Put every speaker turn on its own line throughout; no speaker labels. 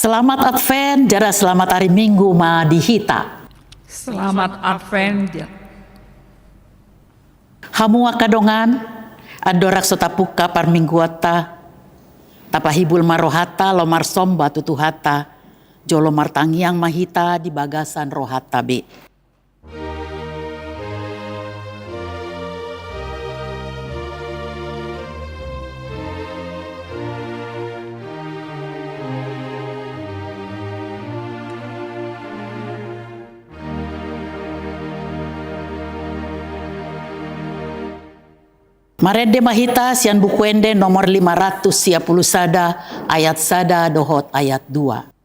Selamat Advent, jara selamat hari Minggu ma dihita.
Selamat Advent.
Hamua kadongan, adorak sotapuka par mingguata, tapahibul marohata lomar somba tutuhata, jolo martangiang mahita di bagasan rohata be. Marede mahita sian bukuende nomor 500 sada ayat sada dohot ayat 2.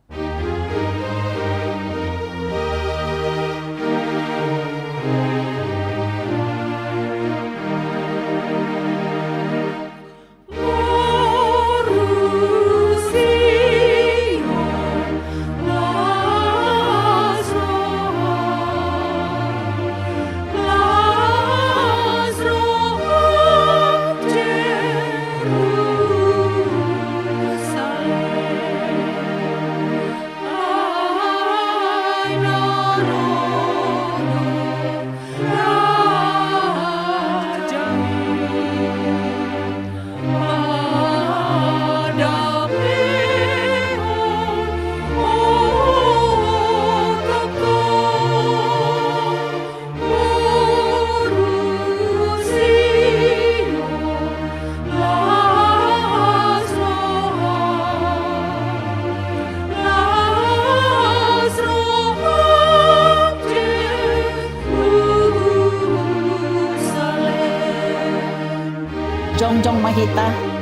Jongjong mahita.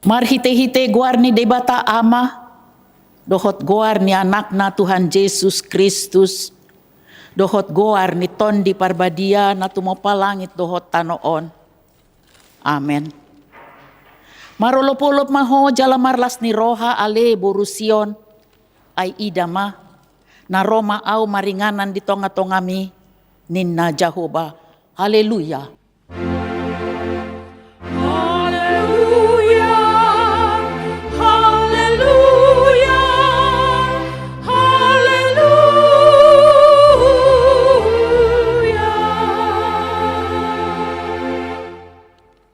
Marhite-hite guar ni debata ama, dohot guar ni anak na Tuhan Yesus Kristus, dohot guar ni tondi parbadia na tumopa langit dohot tanoon. Amen. Marolopolop maho jalamarlas ni roha ale borusion, ay idama, na Roma au maringanan di tonga-tongami, ninna Jehovah. Haleluya.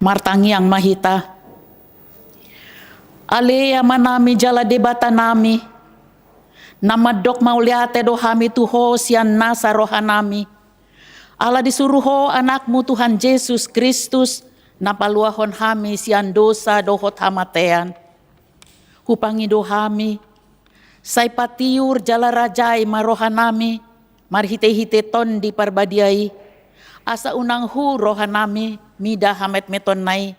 Martangiang mahita. Alea manami jala debata nami. Namadok mauliate do hami tuho sian nasa rohanami. Allah disuruh ho anakmu Tuhan Yesus Kristus napaluahon hami sian dosa dohot hamatean. Hupangi do hami, say patiur jala rajai marohanami, marhite-hite ton di parbadiai, asa unang hu rohanami, mida hamet metonai,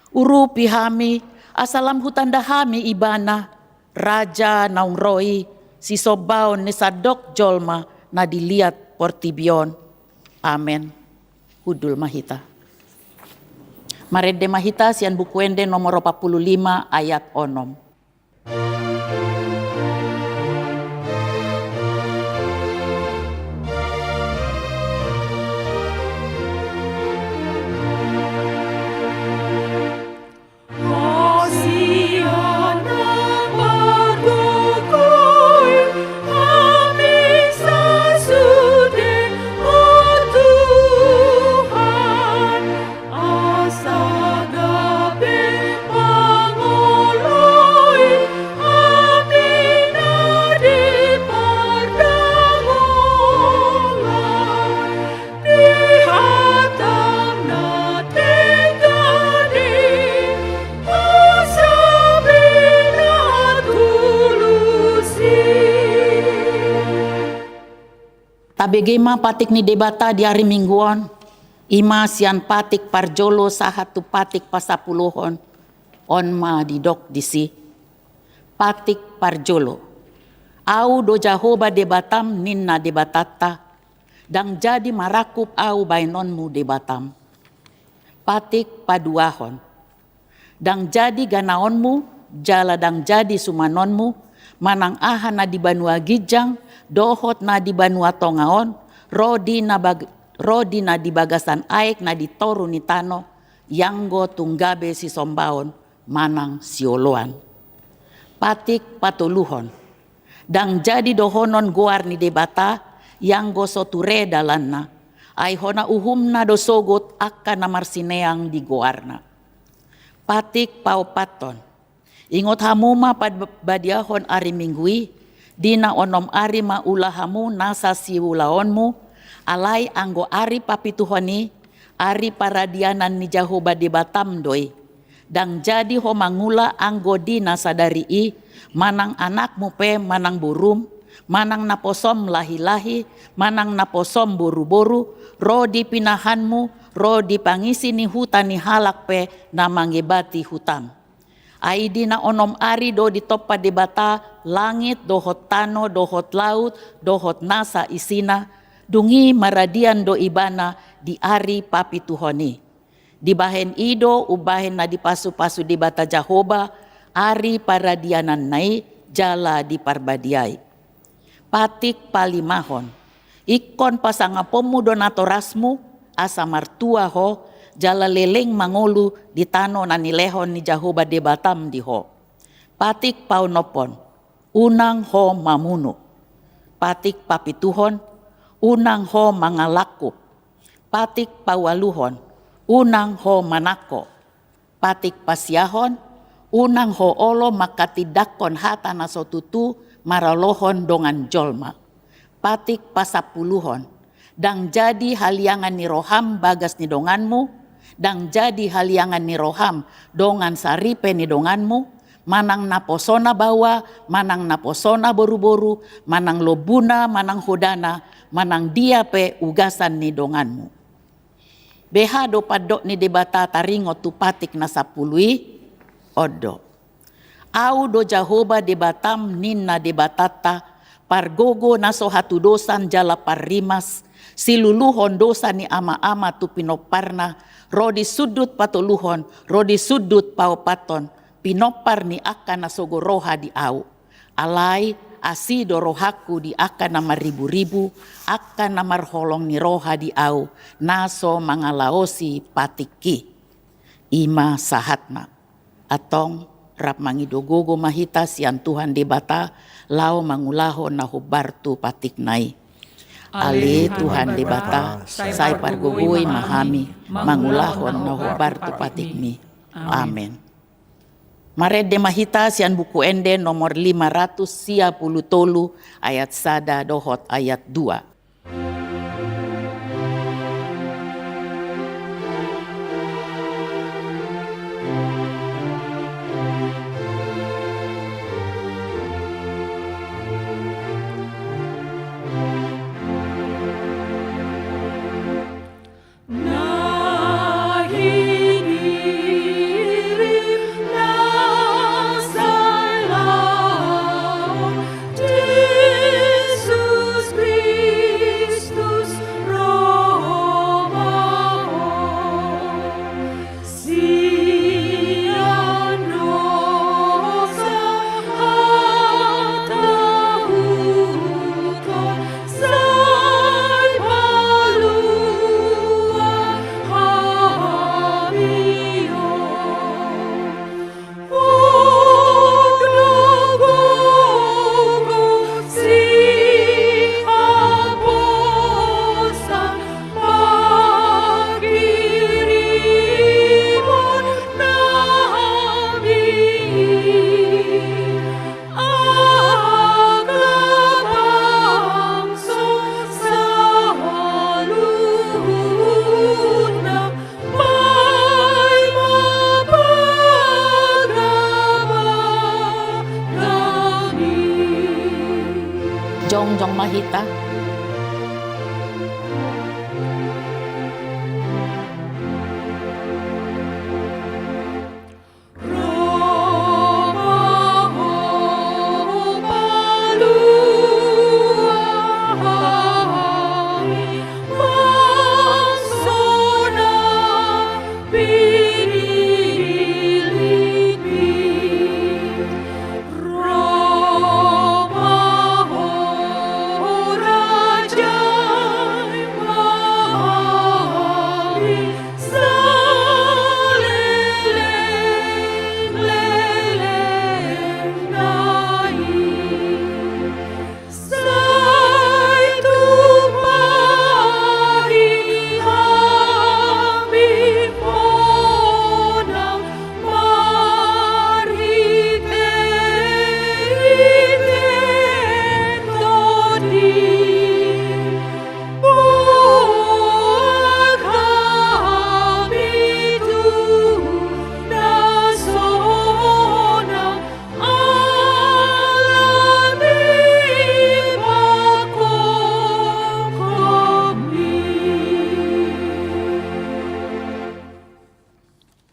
urupi hami, asalam hutanda hami ibana, raja naung roi, si sobaon ni sadok jolma na diliat portibion. Amen. Hudul mahita. Marede mahita sian bukuende nomor 45 ayat onom. Tabegema patik ni debata di hari mingguan, ima sian patik parjolo sahatu patik pasapuluhon, onma didok disi. Patik parjolo, au do Jahoba debatam ninna debatata, dang jadi marakup au bainonmu debatam. Patik paduahon, dang jadi ganaonmu, jala dang jadi sumanonmu, manang aha na di Banua Gijang, dohot na di Banua Tongaon, rodi na di bagasan aek na di toru ni tano, yanggo tunggabe si sombaon, manang sioloan. Patik patuluhon, dang jadi dohonon goar ni debata, yanggo soture dalanna, ay hona uhumna dosogot akka na marsineang di goarna. Patik paupaton, ingot hamuma badiahon ari minggui, dina onom ari maulahamu nasa siulaonmu, alai anggo ari papituhoni, ari paradianan ni Jahoba debatam doi. Dang jadi ho mangula anggo dina sadari i, manang anakmu pe manang burum, manang naposom lahi-lahi, manang naposom boru-boru, ro di pinahanmu, ro di pangisi ni hutan ni halak pe na mangebati hutam. Aidi na onom ari do di topa debata, langit dohot tano, dohot laut, dohot nasa isina, dungi maradian do ibana di ari papituhoni. Di bahen ido ubahen na di pasu-pasu debata Jahoba, ari paradianan nai jala di parbadiai. Patik palimahon, ikon pasangapomu donatorasmu, asa martua ho, jala leleng mangolu di tano na nilehon ni Jahoba debatam di ho. Patik paunopon, unang ho mamunu. Patik papituhon, unang ho mangalakup. Patik pawaluhon, unang ho manako. Patik pasiahon, unang ho olo makatidakon hata na sotutu maralohon dongan jolma. Patik pasapuluhon, dang jadi haliangan ni roham bagas ni donganmu, dang jadi haliangan ni roham dongan saripe ni donganmu, manang naposona bawa, manang naposona boru-boru, manang lobuna, manang hodana, manang diape ugasan ni donganmu. Beha do padok ni debata taringo tu patik na sapului, odo. Au do Jahoba debatam ninna debatata, pargogo na sohatu dosan jala parrimas, siluluhon dosa ni ama-ama tu pinoparna, rodi sudut patuluhon, rodi sudut paupaton, pinopar ni akan na sogoroha di au. Alai asido rohaku di akan na maribu-ribu, akan na marholong ni roha di au, naso mangalaosi patiki. Ima sahatna, atong rap mangidogogo mahita sian Tuhan debata, lao mangulaho na hubartu patik nai. Ali Tuhan debata, say pargugui mahami, mangulahon na hubartu patik mi. Amen. Marede mahita sian buku ende nomor 533 ayat 1 dohot ayat 2. Jong mahita.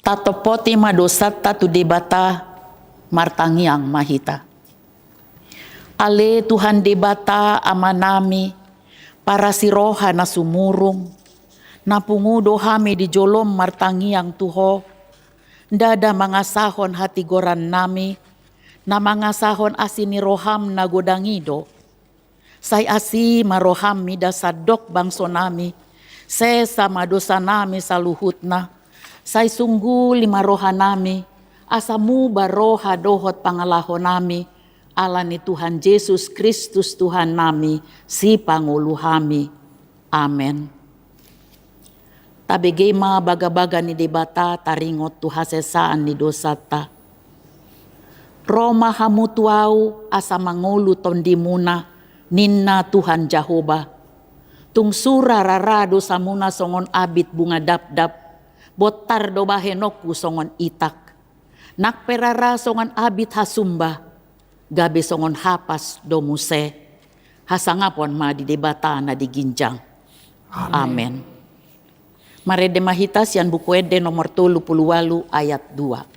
Tatopoti madosata tu debata martangiang mahita. Ale Tuhan debata amanami para siroha na sumurung na pungudo hami di jolom martangiang tuho dada mangasahon hati goran nami na mangasahon asini roham na godangido say asi maroham mida sadok bangso nami sesa madosa nami saluhutna say sungguh lima roha nami, asamu baroha dohot pangalaho nami, ala ni Tuhan Yesus Kristus Tuhan nami, si Pangulo hami. Amen. Tabegema baga-baga ni debata taringot tu hasesaan ni dosata. Roma hamutuau asa mangulu tondimuna, ninna Tuhan Jehovah. Tungsura rarado samuna songon abit bunga dap-dap, botar do bahenoku songon itak. Nakperara songon abit hasumba. Gabe songon hapas do muse. Hasangapon ma di debata na diginjang. Amen. Marede mahitas yan buku ede nomor 38 ayat 2.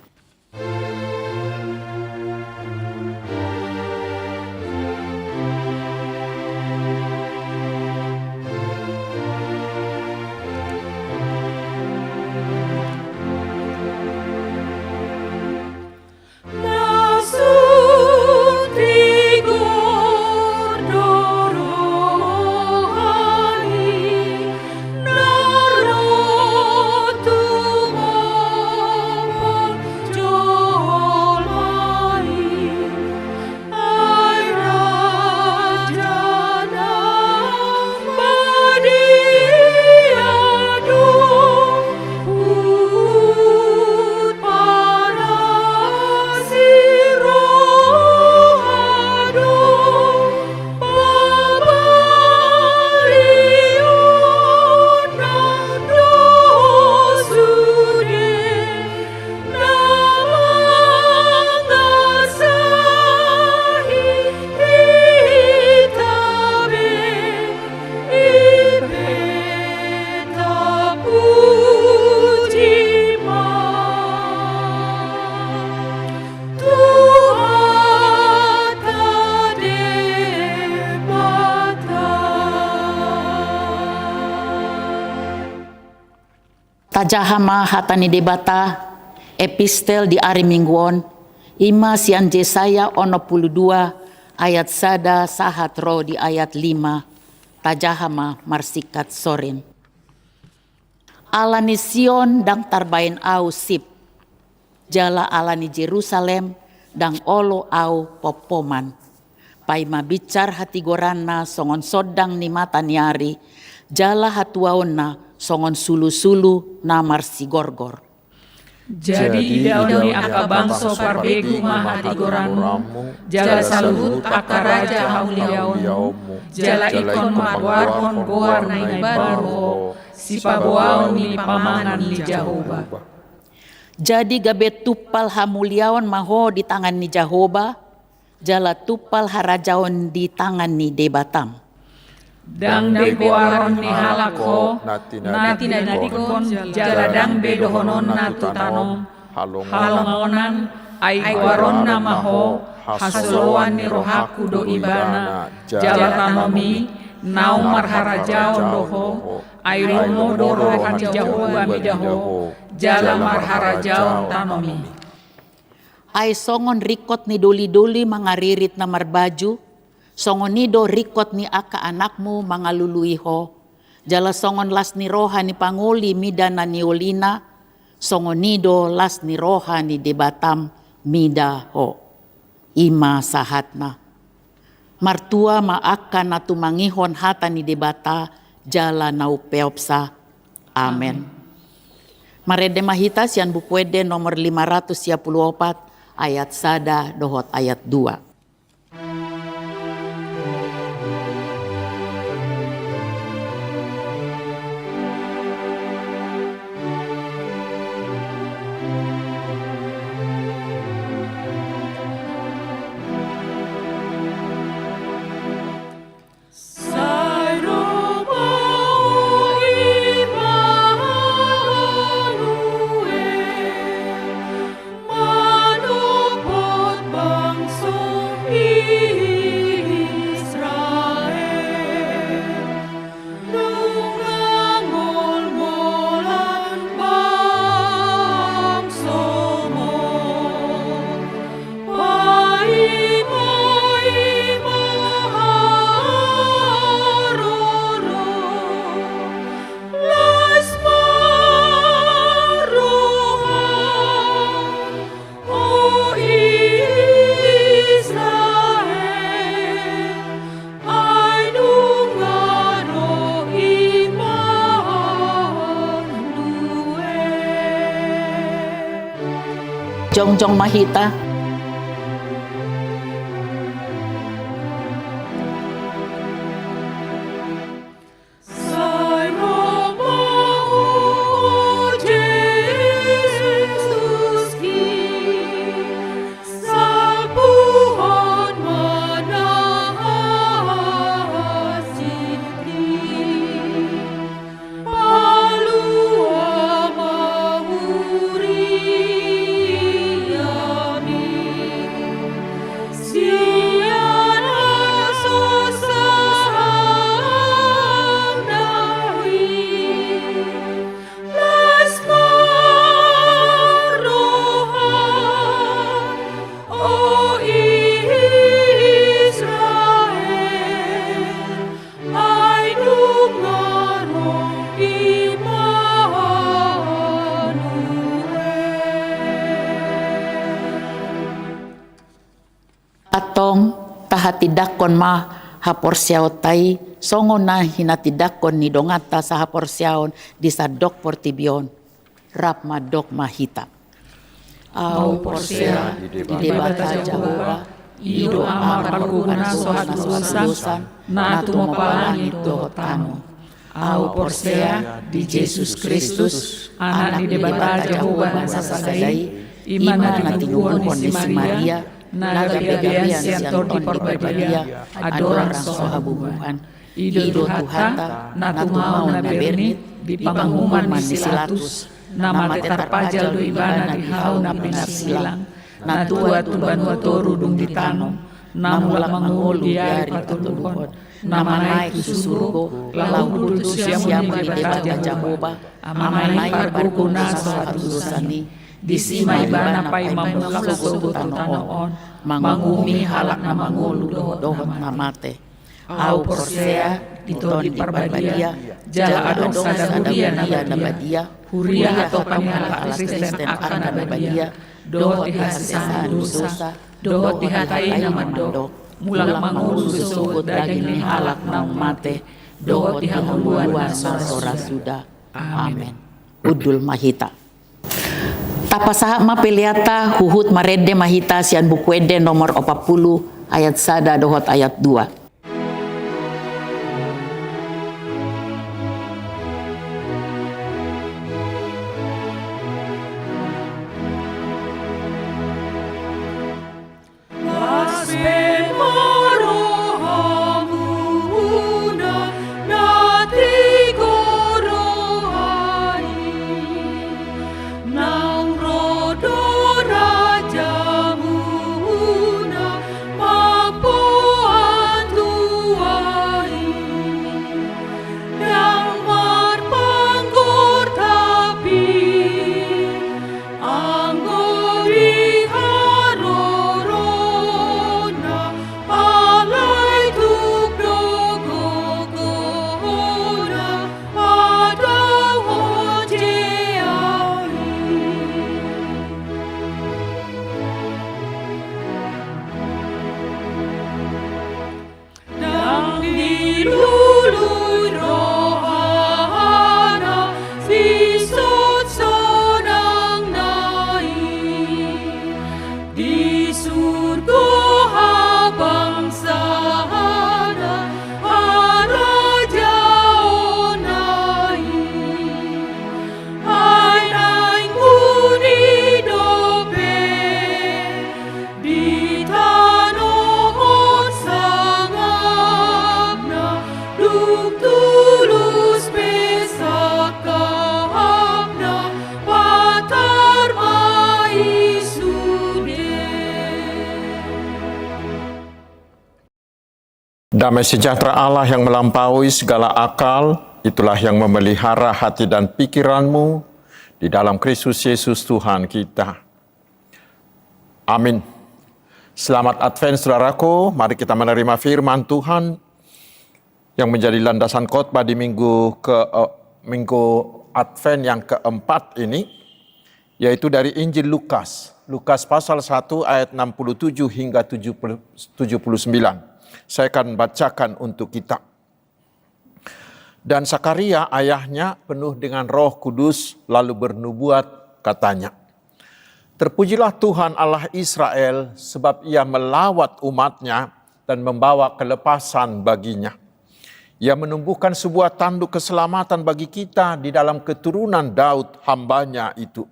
Tajahama hatani debata epistel di ari mingguon ima sian Jesaya 62 ayat sada sahat ro di ayat 5 tajahama marsikat sorin. Alani Sion dang tarbain au sip jala alani Jerusalem dang olo au popoman pai mabicar hati gorana songon sodang ni mata niari jala hatuaona songon sulu-sulu namar si gorgor.
Jadi dauni aka bangso parbegu mahati goranu, jala saluhut aka raja hauliaon, jala ikon marwarhon goar na ibaru, si paboaon ni pamangan ni Jahoba.
Jadi gabe tupal hamuliaon maho di tangan ni Jahoba, jala tupal harajaon di tangan ni Debatam.
Dang begoaron ni halako, nati nadikon, jala dang bedohonon natutanom, halongonan, ay goaron na maho, hasoloan ni rohaku do ibana, jala tanomi, nau marharajaon doho, ay romo dorohan Jahoba midaho, jala marharajaon tanomi.
Ay songon rikot ni duli-duli mangaririt na marbaju, songon nido rikot ni aka anakmu mangaluluiho, jala songon las ni roha ni panguli mida na ni olina, songon nido las ni roha ni Debatam mida ho, ima sahatna. Martua maaka na tumangihon hata ni Debata, jala na upeopsa. Amen. Marede mahita sian bukuede nomor 554 ayat sada dohot ayat 2. Jongjong mahita. Atong tahatidakon ma haporsiaw tay songon na hinatidakon ni dongata sa haporsiaon di sa dok portibion rap madok mahita. Au porsia di debata Jahoba ido amar parguna sohatusan na tumopalan ito tano. Au porsia di Jesus Kristus anak di debata Jahoba sasadai iman na tinuhon ni si Maria nagabiabian siantor di parbadia adorang sohabubuhan ido tuhata natumau na bernit di panghuman misilatus nama tetarpajal do ibana di hau na pinarsilang natua tuban watoru dung ditanom namula mangul diari patuluhon nama naik susurugo, lalu duduk siam di debata Jahoba, amanai parguna suatu dosani, disimai bana pai mamulak sogo tanoon, mangumi halak na mangulu dohot namate. Au porsea ditodi parbadia, jala adong sadabudia nabadia, huria atau panihala Kristen akan nabadia, dohot dihasasan dosa, dohot dihatai namando, mulak mangulu sogo daging halak nang mate, dohot dihanguluan sora sudah. Amin. Udul mahita. Tapasaha mapeliata huhut marede mahita sian bukuede nomor 40 ayat sada dohot ayat 2.
Damai sejahtera Allah yang melampaui segala akal, itulah yang memelihara hati dan pikiranmu di dalam Kristus Yesus Tuhan kita. Amin. Selamat Advent saudaraku, mari kita menerima firman Tuhan yang menjadi landasan khotbah di minggu Advent yang keempat ini, yaitu dari Injil Lukas. Lukas pasal 1 ayat 67 hingga 79. Saya akan bacakan untuk kita. Dan Sakaria ayahnya penuh dengan Roh Kudus lalu bernubuat katanya, terpujilah Tuhan Allah Israel sebab ia melawat umatnya dan membawa kelepasan baginya. Ia menumbuhkan sebuah tanduk keselamatan bagi kita di dalam keturunan Daud hambanya itu.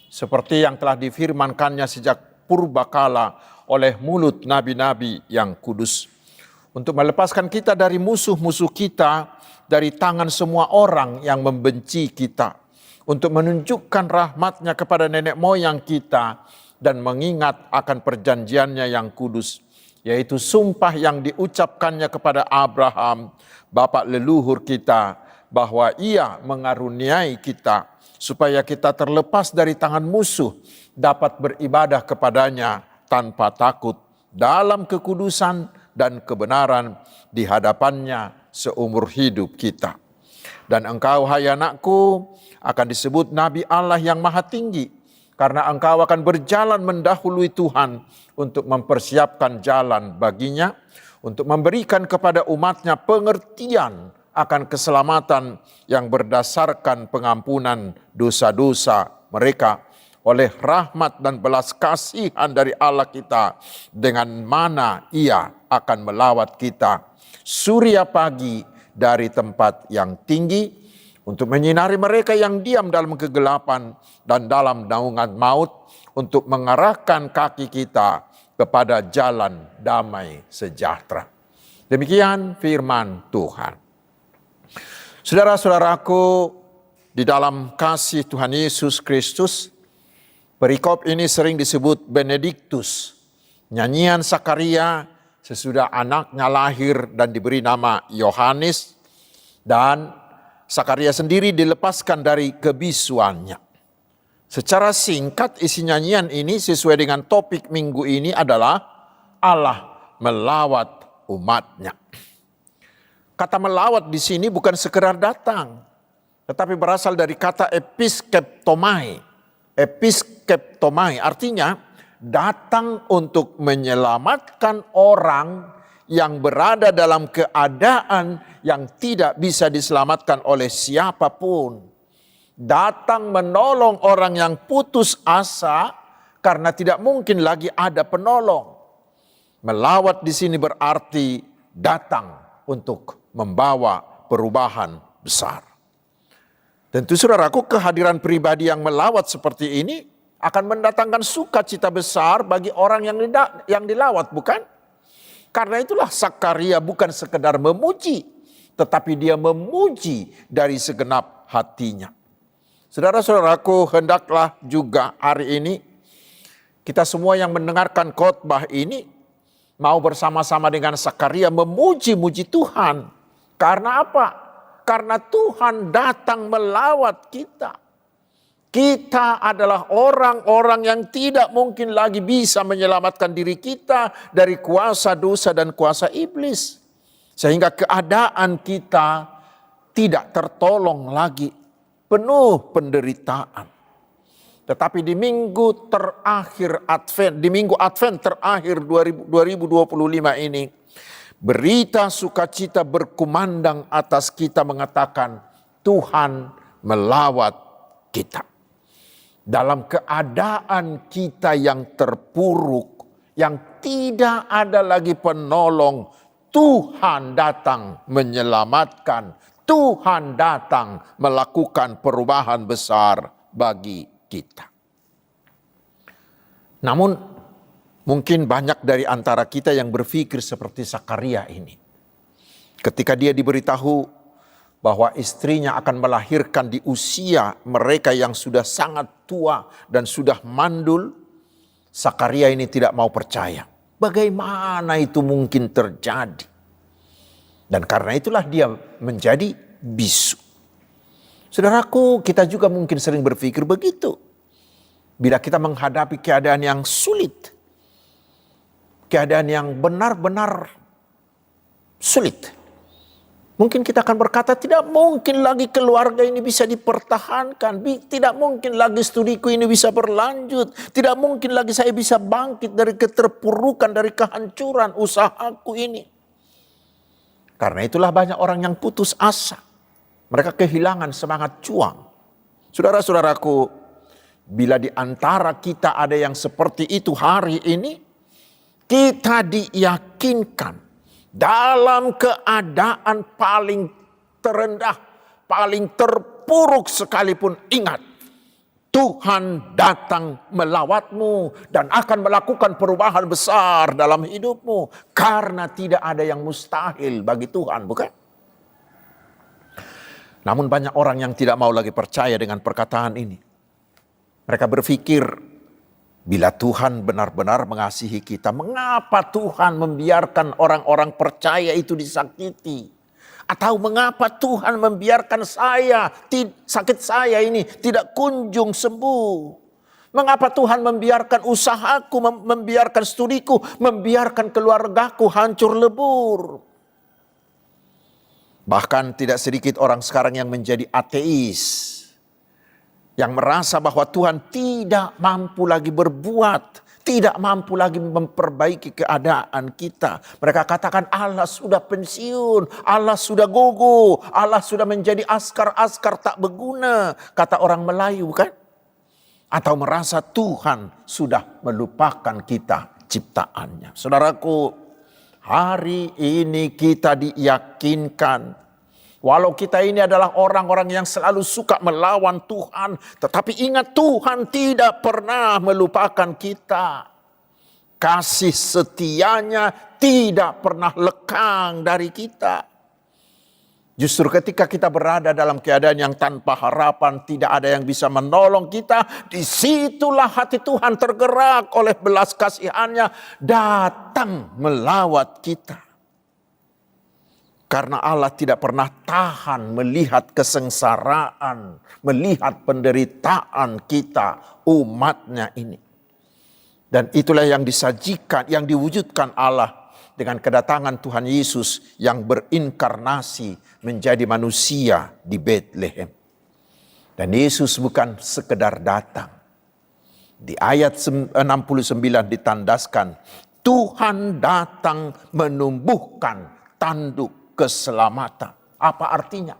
Seperti yang telah difirmankannya sejak purbakala oleh mulut nabi-nabi yang kudus. Untuk melepaskan kita dari musuh-musuh kita, dari tangan semua orang yang membenci kita. Untuk menunjukkan rahmat-Nya kepada nenek moyang kita dan mengingat akan perjanjiannya yang kudus. Yaitu sumpah yang diucapkannya kepada Abraham, bapak leluhur kita, bahwa ia mengaruniai kita supaya kita terlepas dari tangan musuh, dapat beribadah kepadanya tanpa takut dalam kekudusan dan kebenaran di hadapannya seumur hidup kita. Dan engkau, hai anakku, akan disebut Nabi Allah yang Maha Tinggi, karena engkau akan berjalan mendahului Tuhan untuk mempersiapkan jalan baginya, untuk memberikan kepada umatnya pengertian akan keselamatan yang berdasarkan pengampunan dosa-dosa mereka, oleh rahmat dan belas kasihan dari Allah kita, dengan mana ia akan melawat kita surya pagi dari tempat yang tinggi, untuk menyinari mereka yang diam dalam kegelapan dan dalam naungan maut, untuk mengarahkan kaki kita kepada jalan damai sejahtera. Demikian firman Tuhan. Saudara-saudaraku, di dalam kasih Tuhan Yesus Kristus, perikop ini sering disebut Benediktus, nyanyian Sakaria Sesudah anaknya lahir dan diberi nama Yohanes, dan Sakaria sendiri dilepaskan dari kebisuannya. Secara singkat isi nyanyian ini sesuai dengan topik minggu ini adalah Allah melawat umatnya. Kata melawat di sini bukan sekedar datang, tetapi berasal dari kata episkeptomai. Episkeptomai artinya datang untuk menyelamatkan orang yang berada dalam keadaan yang tidak bisa diselamatkan oleh siapapun. Datang menolong orang yang putus asa karena tidak mungkin lagi ada penolong. Melawat di sini berarti datang untuk membawa perubahan besar. Tentu saudaraku, kehadiran pribadi yang melawat seperti ini akan mendatangkan sukacita besar bagi orang yang dilawat, bukan? Karena itulah Sakaria bukan sekedar memuji, tetapi dia memuji dari segenap hatinya. Saudara-saudaraku, hendaklah juga hari ini kita semua yang mendengarkan khotbah ini mau bersama-sama dengan Sakaria memuji-muji Tuhan. Karena apa? Karena Tuhan datang melawat kita. Kita adalah orang-orang yang tidak mungkin lagi bisa menyelamatkan diri kita dari kuasa dosa dan kuasa iblis. Sehingga keadaan kita tidak tertolong lagi, penuh penderitaan. Tetapi di minggu terakhir Advent, di minggu Advent terakhir 2025 ini, berita sukacita berkumandang atas kita mengatakan Tuhan melawat kita. Dalam keadaan kita yang terpuruk, yang tidak ada lagi penolong, Tuhan datang menyelamatkan. Tuhan datang melakukan perubahan besar bagi kita. Namun mungkin banyak dari antara kita yang berpikir seperti Sakaria ini. Ketika dia diberitahu bahwa istrinya akan melahirkan di usia mereka yang sudah sangat tua dan sudah mandul, Sakaria ini tidak mau percaya. Bagaimana itu mungkin terjadi? Dan karena itulah dia menjadi bisu. Saudaraku, kita juga mungkin sering berpikir begitu. Bila kita menghadapi keadaan yang sulit, keadaan yang benar-benar sulit, mungkin kita akan berkata, tidak mungkin lagi keluarga ini bisa dipertahankan. Tidak mungkin lagi studiku ini bisa berlanjut. Tidak mungkin lagi saya bisa bangkit dari keterpurukan, dari kehancuran usahaku ini. Karena itulah banyak orang yang putus asa. Mereka kehilangan semangat juang. Saudara-saudaraku, bila di antara kita ada yang seperti itu hari ini, kita diyakinkan dalam keadaan paling terendah, paling terpuruk sekalipun, ingat, Tuhan datang melawatmu dan akan melakukan perubahan besar dalam hidupmu. Karena tidak ada yang mustahil bagi Tuhan, bukan? Namun banyak orang yang tidak mau lagi percaya dengan perkataan ini. Mereka berpikir, bila Tuhan benar-benar mengasihi kita, mengapa Tuhan membiarkan orang-orang percaya itu disakiti? Atau mengapa Tuhan membiarkan sakit saya ini tidak kunjung sembuh? Mengapa Tuhan membiarkan usahaku, membiarkan studiku, membiarkan keluargaku hancur lebur? Bahkan tidak sedikit orang sekarang yang menjadi ateis, yang merasa bahwa Tuhan tidak mampu lagi berbuat, tidak mampu lagi memperbaiki keadaan kita. Mereka katakan Allah sudah pensiun, Allah sudah gogo, Allah sudah menjadi askar-askar tak berguna, kata orang Melayu, kan? Atau merasa Tuhan sudah melupakan kita ciptaannya. Saudaraku, hari ini kita diyakinkan, walau kita ini adalah orang-orang yang selalu suka melawan Tuhan, tetapi ingat, Tuhan tidak pernah melupakan kita. Kasih setianya tidak pernah lekang dari kita. Justru ketika kita berada dalam keadaan yang tanpa harapan, tidak ada yang bisa menolong kita, disitulah hati Tuhan tergerak oleh belas kasihannya, datang melawat kita. Karena Allah tidak pernah tahan melihat kesengsaraan, melihat penderitaan kita, umatnya ini. Dan itulah yang disajikan, yang diwujudkan Allah dengan kedatangan Tuhan Yesus yang berinkarnasi menjadi manusia di Bethlehem. Dan Yesus bukan sekedar datang. Di ayat 69 ditandaskan, Tuhan datang menumbuhkan tanduk keselamatan. Apa artinya?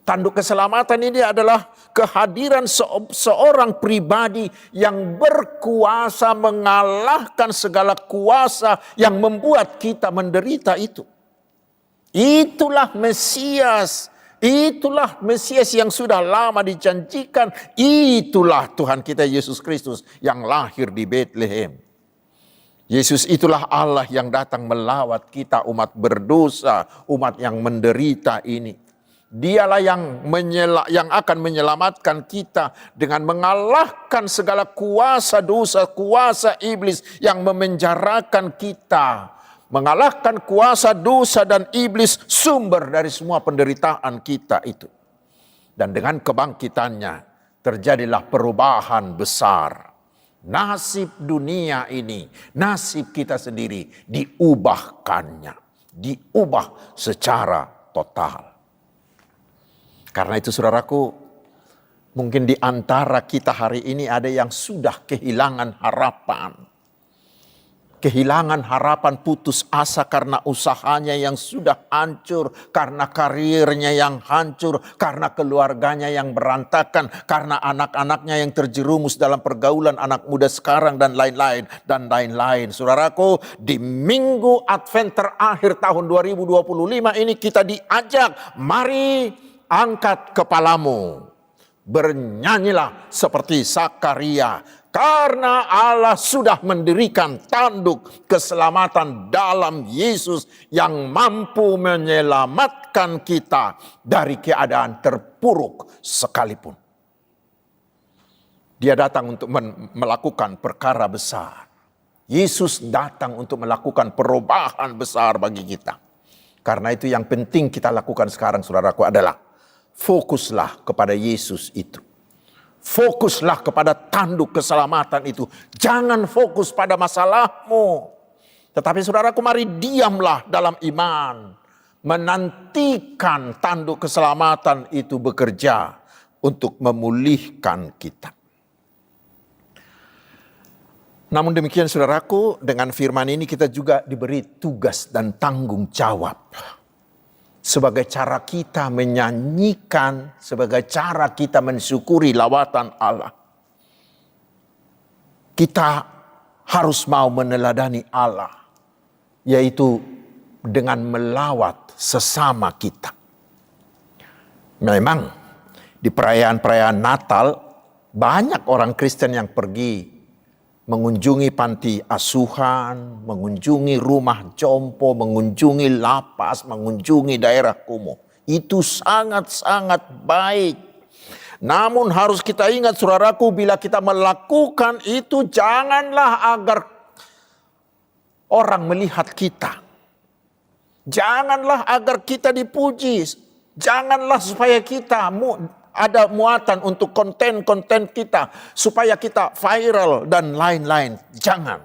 Tanduk keselamatan ini adalah kehadiran seorang pribadi yang berkuasa mengalahkan segala kuasa yang membuat kita menderita itu. Itulah Mesias. Itulah Mesias yang sudah lama dijanjikan. Itulah Tuhan kita Yesus Kristus yang lahir di Bethlehem. Yesus itulah Allah yang datang melawat kita umat berdosa, umat yang menderita ini. Dialah yang akan menyelamatkan kita dengan mengalahkan segala kuasa dosa, kuasa iblis yang memenjarakan kita. Mengalahkan kuasa dosa dan iblis, sumber dari semua penderitaan kita itu. Dan dengan kebangkitannya terjadilah perubahan besar. Nasib dunia ini, nasib kita sendiri diubahkannya. Diubah secara total. Karena itu saudaraku, mungkin di antara kita hari ini ada yang sudah kehilangan harapan. Kehilangan harapan, putus asa karena usahanya yang sudah hancur, karena karirnya yang hancur, karena keluarganya yang berantakan, karena anak-anaknya yang terjerumus dalam pergaulan anak muda sekarang dan lain-lain dan lain-lain. Saudaraku, di minggu Advent terakhir tahun 2025 ini kita diajak, mari angkat kepalamu, bernyanyilah seperti Zakaria, karena Allah sudah mendirikan tanduk keselamatan dalam Yesus yang mampu menyelamatkan kita dari keadaan terpuruk sekalipun. Dia datang untuk melakukan perkara besar. Yesus datang untuk melakukan perubahan besar bagi kita. Karena itu yang penting kita lakukan sekarang saudaraku adalah fokuslah kepada Yesus itu. Fokuslah kepada tanduk keselamatan itu. Jangan fokus pada masalahmu. Tetapi saudaraku, mari diamlah dalam iman. Menantikan tanduk keselamatan itu bekerja untuk memulihkan kita. Namun demikian saudaraku, dengan firman ini kita juga diberi tugas dan tanggung jawab. Sebagai cara kita menyanyikan, sebagai cara kita mensyukuri lawatan Allah. Kita harus mau meneladani Allah, yaitu dengan melawat sesama kita. Memang di perayaan-perayaan Natal, banyak orang Kristen yang pergi mengunjungi panti asuhan, mengunjungi rumah jompo, mengunjungi lapas, mengunjungi daerah kumuh. Itu sangat-sangat baik. Namun harus kita ingat saudaraku, bila kita melakukan itu janganlah agar orang melihat kita. Janganlah agar kita dipuji. Janganlah supaya kita ada muatan untuk konten-konten kita, supaya kita viral dan lain-lain. Jangan.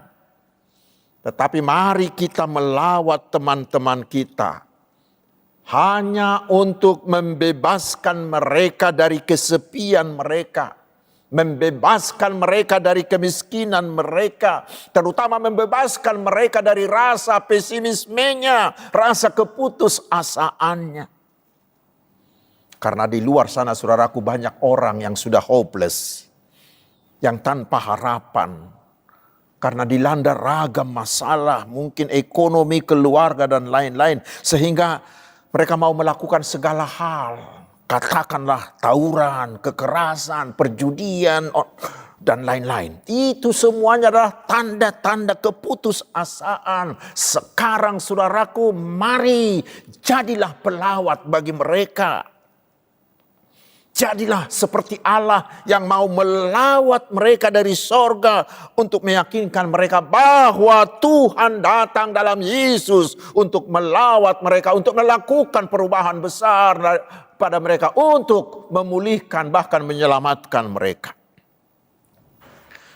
Tetapi mari kita melawat teman-teman kita. Hanya untuk membebaskan mereka dari kesepian mereka. Membebaskan mereka dari kemiskinan mereka. Terutama membebaskan mereka dari rasa pesimismenya, rasa keputusasaannya. Karena di luar sana saudaraku banyak orang yang sudah hopeless. Yang tanpa harapan. Karena dilanda ragam masalah. Mungkin ekonomi, keluarga dan lain-lain. Sehingga mereka mau melakukan segala hal. katakanlah tawuran, kekerasan, perjudian, dan lain-lain. Itu semuanya adalah tanda-tanda keputusasaan. Sekarang saudaraku, mari jadilah pelawat bagi mereka. Jadilah seperti Allah yang mau melawat mereka dari sorga untuk meyakinkan mereka bahwa Tuhan datang dalam Yesus untuk melawat mereka, untuk melakukan perubahan besar pada mereka, untuk memulihkan bahkan menyelamatkan mereka.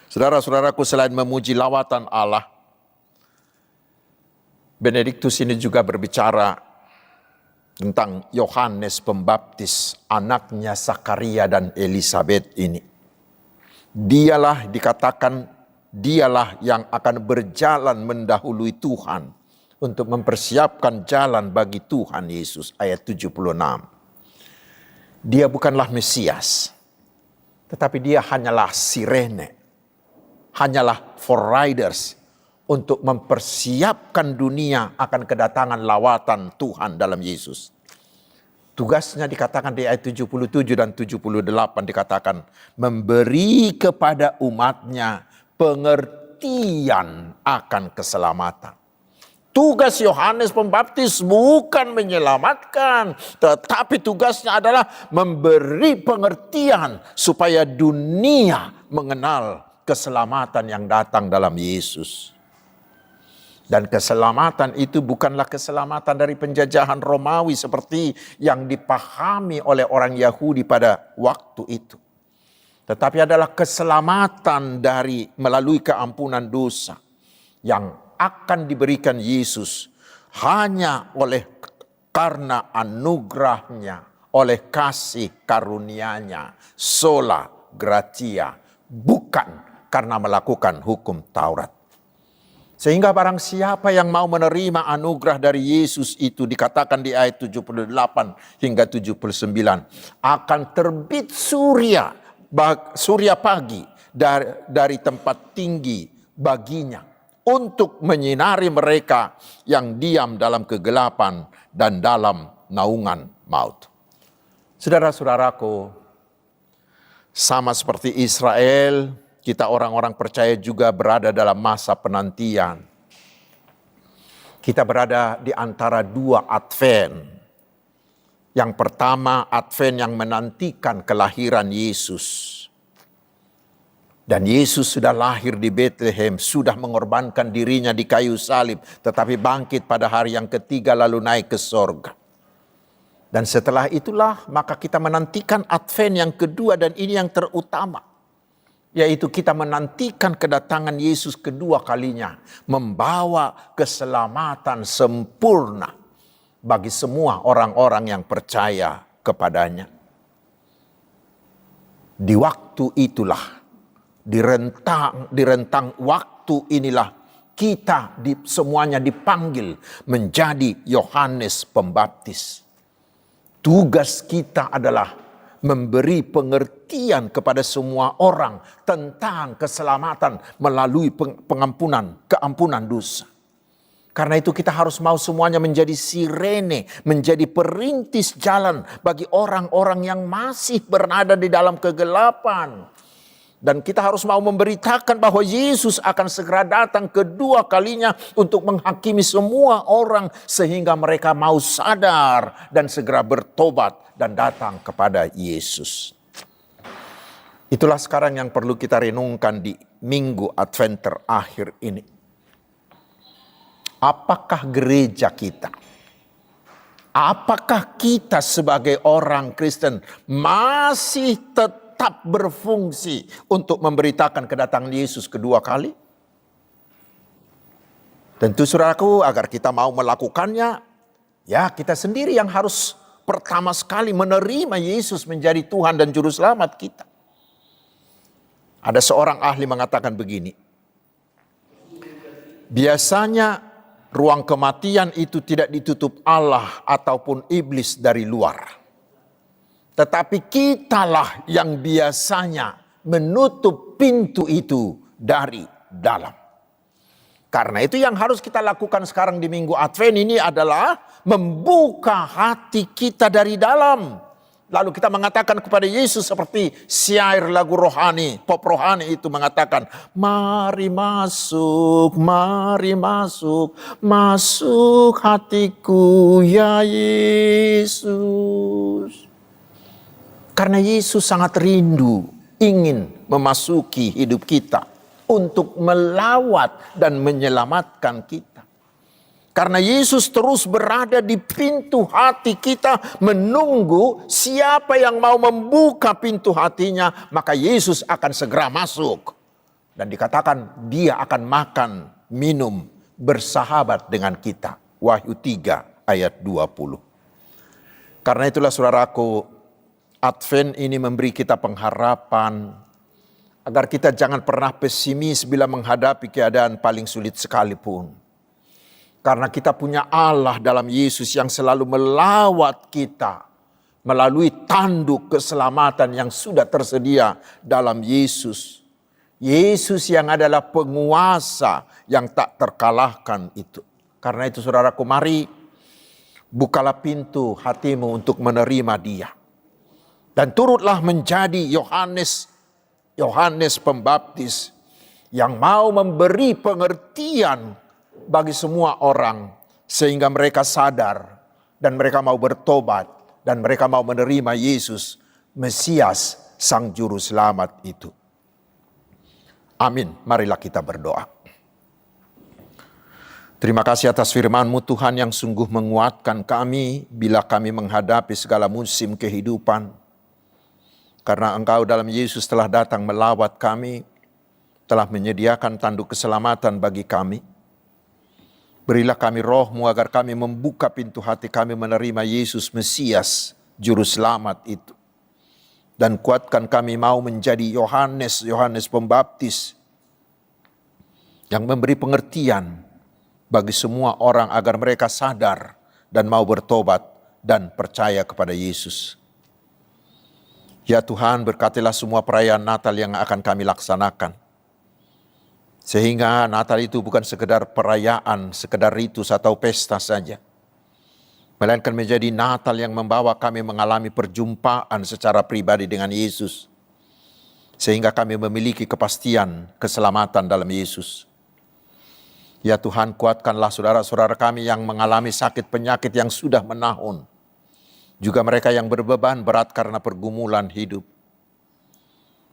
Saudara-saudaraku, selain memuji lawatan Allah, Benediktus ini juga berbicara tentang Yohanes Pembaptis, anaknya Zakaria dan Elisabet ini. Dialah dikatakan, dialah yang akan berjalan mendahului Tuhan untuk mempersiapkan jalan bagi Tuhan Yesus. Ayat 76. Dia bukanlah Mesias, tetapi dia hanyalah sirene, hanyalah foreriders untuk mempersiapkan dunia akan kedatangan lawatan Tuhan dalam Yesus. Tugasnya dikatakan di ayat 77 dan 78 dikatakan memberi kepada umatnya pengertian akan keselamatan. Tugas Yohanes Pembaptis bukan menyelamatkan, tetapi tugasnya adalah memberi pengertian supaya dunia mengenal keselamatan yang datang dalam Yesus. Dan keselamatan itu bukanlah keselamatan dari penjajahan Romawi seperti yang dipahami oleh orang Yahudi pada waktu itu. Tetapi adalah keselamatan dari melalui keampunan dosa yang akan diberikan Yesus hanya karena anugerahnya, oleh kasih karunia-Nya, sola gratia, bukan karena melakukan hukum Taurat. Sehingga barang siapa yang mau menerima anugerah dari Yesus itu, dikatakan di ayat 78 hingga 79, akan terbit surya pagi dari tempat tinggi baginya untuk menyinari mereka yang diam dalam kegelapan dan dalam naungan maut. Saudara-saudaraku, sama seperti Israel, kita orang-orang percaya juga berada dalam masa penantian. Kita berada di antara dua Advent. Yang pertama, Advent yang menantikan kelahiran Yesus. Dan Yesus sudah lahir di Bethlehem, sudah mengorbankan dirinya di kayu salib, tetapi bangkit pada hari yang ketiga lalu naik ke sorga. Dan setelah itulah maka kita menantikan Advent yang kedua, dan ini yang terutama. Yaitu kita menantikan kedatangan Yesus kedua kalinya, membawa keselamatan sempurna bagi semua orang-orang yang percaya kepadanya. Di waktu itulah, di rentang waktu inilah kita semuanya dipanggil menjadi Yohanes Pembaptis. Tugas kita adalah memberi pengertian kepada semua orang tentang keselamatan melalui keampunan dosa. Karena itu kita harus mau semuanya menjadi sirene, menjadi perintis jalan bagi orang-orang yang masih berada di dalam kegelapan. Dan kita harus mau memberitakan bahwa Yesus akan segera datang kedua kalinya untuk menghakimi semua orang sehingga mereka mau sadar dan segera bertobat dan datang kepada Yesus. Itulah sekarang yang perlu kita renungkan di Minggu Advent terakhir ini. Apakah gereja kita, apakah kita sebagai orang Kristen masih tetap berfungsi untuk memberitakan kedatangan Yesus kedua kali? Tentu saudaraku, agar kita mau melakukannya, ya kita sendiri yang harus pertama sekali menerima Yesus menjadi Tuhan dan Juru Selamat kita. Ada seorang ahli mengatakan begini, biasanya ruang kematian itu tidak ditutup Allah ataupun iblis dari luar. Tetapi kitalah yang biasanya menutup pintu itu dari dalam. Karena itu yang harus kita lakukan sekarang di Minggu Advent ini adalah membuka hati kita dari dalam. Lalu kita mengatakan kepada Yesus seperti syair lagu rohani, pop rohani itu mengatakan, mari masuk, masuk hatiku ya Yesus. Karena Yesus sangat rindu, ingin memasuki hidup kita untuk melawat dan menyelamatkan kita. Karena Yesus terus berada di pintu hati kita menunggu siapa yang mau membuka pintu hatinya, maka Yesus akan segera masuk. Dan dikatakan dia akan makan, minum, bersahabat dengan kita. Wahyu 3 ayat 20. Karena itulah saudaraku, Advent ini memberi kita pengharapan agar kita jangan pernah pesimis bila menghadapi keadaan paling sulit sekalipun. Karena kita punya Allah dalam Yesus yang selalu melawat kita melalui tanduk keselamatan yang sudah tersedia dalam Yesus. Yesus yang adalah penguasa yang tak terkalahkan itu. Karena itu saudaraku, mari bukalah pintu hatimu untuk menerima Dia. Dan turutlah menjadi Yohanes Pembaptis yang mau memberi pengertian bagi semua orang sehingga mereka sadar dan mereka mau bertobat dan mereka mau menerima Yesus Mesias Sang Juru Selamat itu. Amin. Marilah kita berdoa. Terima kasih atas firman-Mu Tuhan yang sungguh menguatkan kami bila kami menghadapi segala musim kehidupan. Karena Engkau dalam Yesus telah datang melawat kami, telah menyediakan tanduk keselamatan bagi kami. Berilah kami roh-Mu agar kami membuka pintu hati kami menerima Yesus Mesias, Juru Selamat itu. Dan kuatkan kami mau menjadi Yohanes Pembaptis yang memberi pengertian bagi semua orang agar mereka sadar dan mau bertobat dan percaya kepada Yesus. Ya Tuhan, berkatilah semua perayaan Natal yang akan kami laksanakan. Sehingga Natal itu bukan sekedar perayaan, sekedar ritus atau pesta saja. Melainkan menjadi Natal yang membawa kami mengalami perjumpaan secara pribadi dengan Yesus. Sehingga kami memiliki kepastian keselamatan dalam Yesus. Ya Tuhan, kuatkanlah saudara-saudara kami yang mengalami sakit penyakit yang sudah menahun. Juga mereka yang berbeban berat karena pergumulan hidup.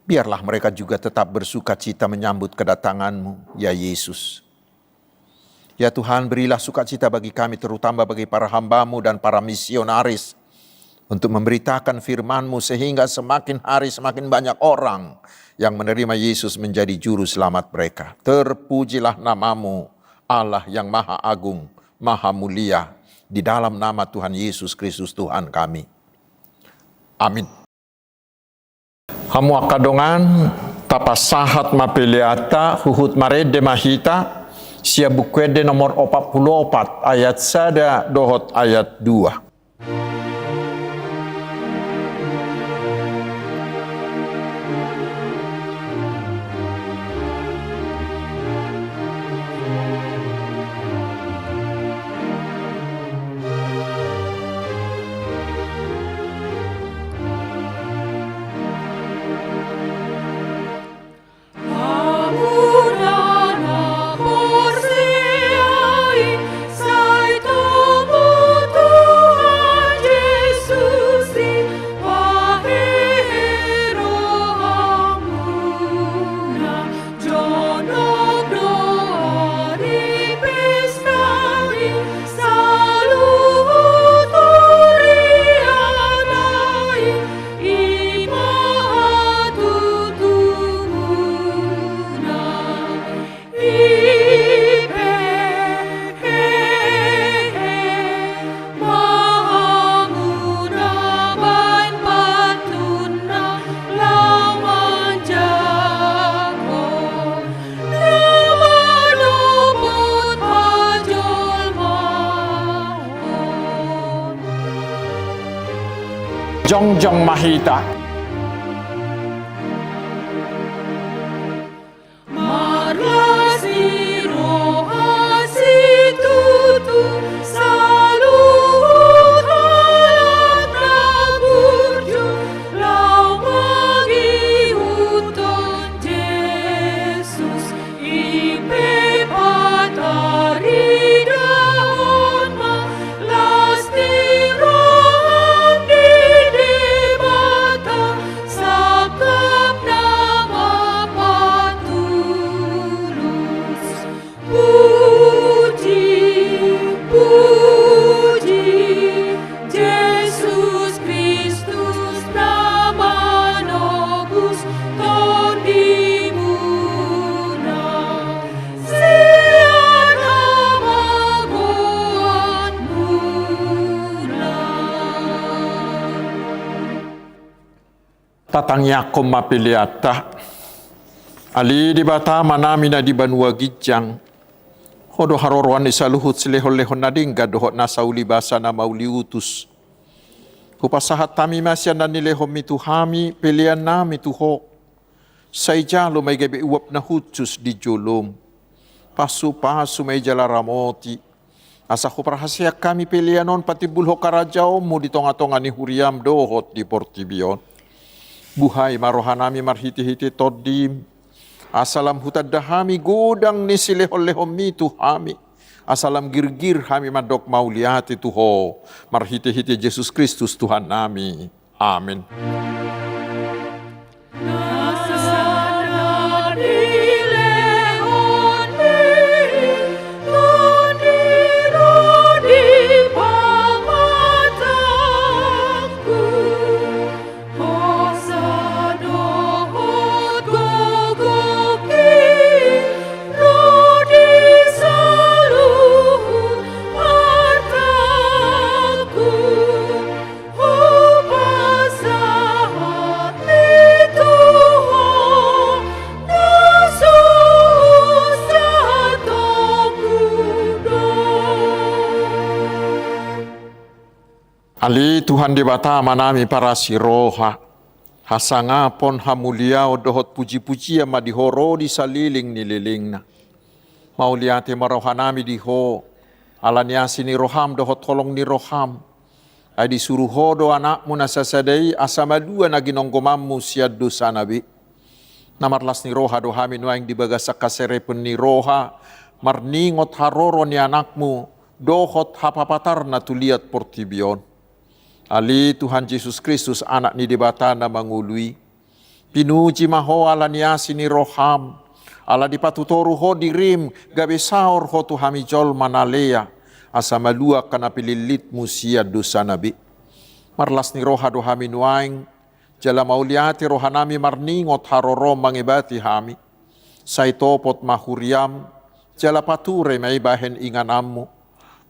Biarlah mereka juga tetap bersuka cita menyambut kedatangan-Mu, ya Yesus. Ya Tuhan, berilah sukacita bagi kami, terutama bagi para hamba-Mu dan para misionaris, untuk memberitakan firman-Mu sehingga semakin hari semakin banyak orang yang menerima Yesus menjadi juru selamat mereka. Terpujilah nama-Mu, Allah yang maha agung, maha mulia, di dalam nama Tuhan Yesus Kristus Tuhan kami. Amin. Hamu akadongan tapasahat mapeliata huhut marede mahita sia bukwede nomor 44 ayat 1 dohot ayat 2. Jongjong Mahita. tatangnya koma piliata. Ali di bata manami na di banua gijang. Hodo harorwan isaluhut silehon-lehon na dingga dohot na sauli basa na mauli utus. Kupasahat tami masyan na nilehom mituhami pilihan nami tuho. Say jalo may gabi uwap na hutsus di julum. Pasu-pasu may jala ramoti. Asa ko parahasya kami pilihanon pati bulho karajao mo di tonga-tonga ni huriam dohot di Portibion. Buhay marohanami marhiti-hiti todim. Asalam hutad dahami godang ni silehon-lehom mituhami. Asalam girgir hami madok mauliati tuho. Marhiti-hiti Yesus Kristus Tuhan nami. Amin. Ali Tuhan di bata manami para siroha. Hasangapon hamuliao dohot puji-puji ama dihoro di saliling nililing na. Mauliate marohanami diho. Alaniasi ni roham dohot tolong ni roham. Ay disuruh do anakmu nasasadai asamadua na ginonggomamu siad dosa nabi. Namarlas ni roha dohami nuaing dibagasak kaserepun ni roha. Marningot haroro ni anakmu dohot hapapatar na tuliat Portibion. Ali Tuhan Yesus Kristus anak ni dibata na mangului. Pinuji maho ala niasi ni roham. Ala dipatutoru ho dirim gabe saor ho tuhami jol manalea. Asa malua kana pililit musia dosa nabi. Marlas ni roha dohami nuaing. Jala mauliati rohanami marningot harorom mangibati hami. Saitopot mahuriam. Jala pature may bahen inganamu.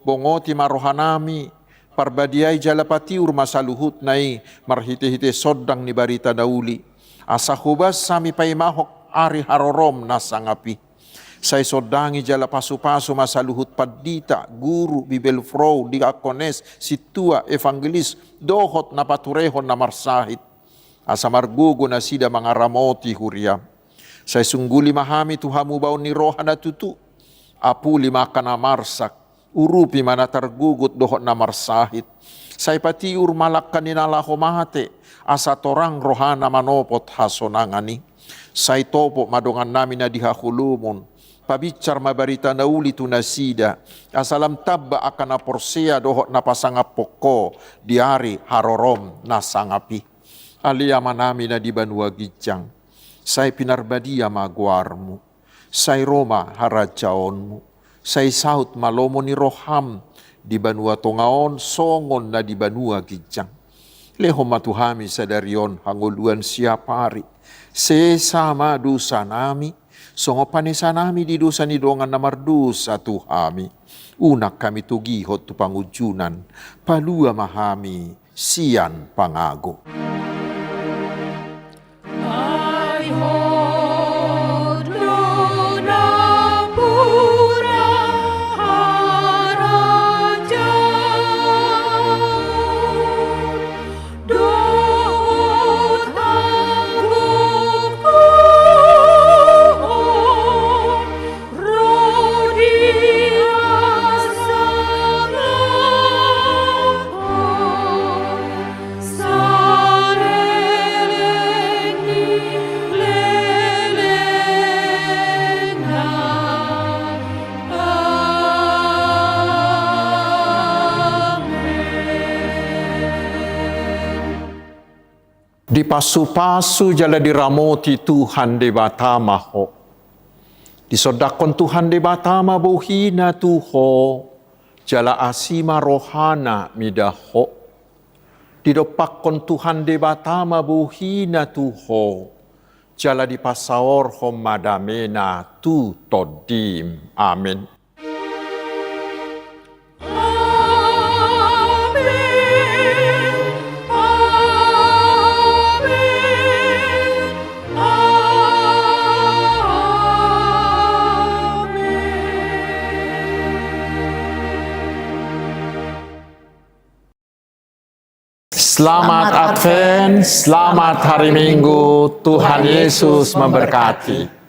Bongoti marohanami. Parbadiay jalapati urma saluhut nai marhite-hite sodang ni barita dauli. Asa hubas sami paimahok ari harorom nasangapi. Say sodangi jalapasu-pasu masaluhut padita, guru, bibelfrow, diakones, situa, evangelis, dohot na paturehon na marsahit. Asa margugo na sida mga ramoti huriam. Say sungguli mahami tuhamu baon ni roha na tutu. Apu lima ka na marsak. Urupi mana tergugut dohot na marsahit. Say patiur malak kanina lahomate. Asa torang rohana manopot hasonangani. Say topo madongan namin na dihahulumon. Pabicar mabarita na uli tunasida. Asalam tabba akan na porsea dohot na pasangapoko. Diari harorom na sangapi. Aliyama namin na di banua gijang. Say pinarbadia maguarmu. Say Roma harajaonmu. Say saut malomo ni roham di banua tongaon songon na di banua gijang. Lehom matuhami sadarion hanguluan siapari. Sesama dosa nami, songo panesa nami di dosa ni dongan na mardosa tuhami. Unak kami tugihot tu pangujunan, palua mahami sian pangago. Di pasu-pasu jala diramoti Tuhan de batama ho. Disodakon Tuhan de batama bohina tuho. Jala asima rohana midaho. Didopakon Tuhan de batama bohina tuho. Jala di pasaor ho madamena tu todim. Amin.
Amen.
Selamat Advent, selamat hari Minggu, Tuhan Yesus memberkati.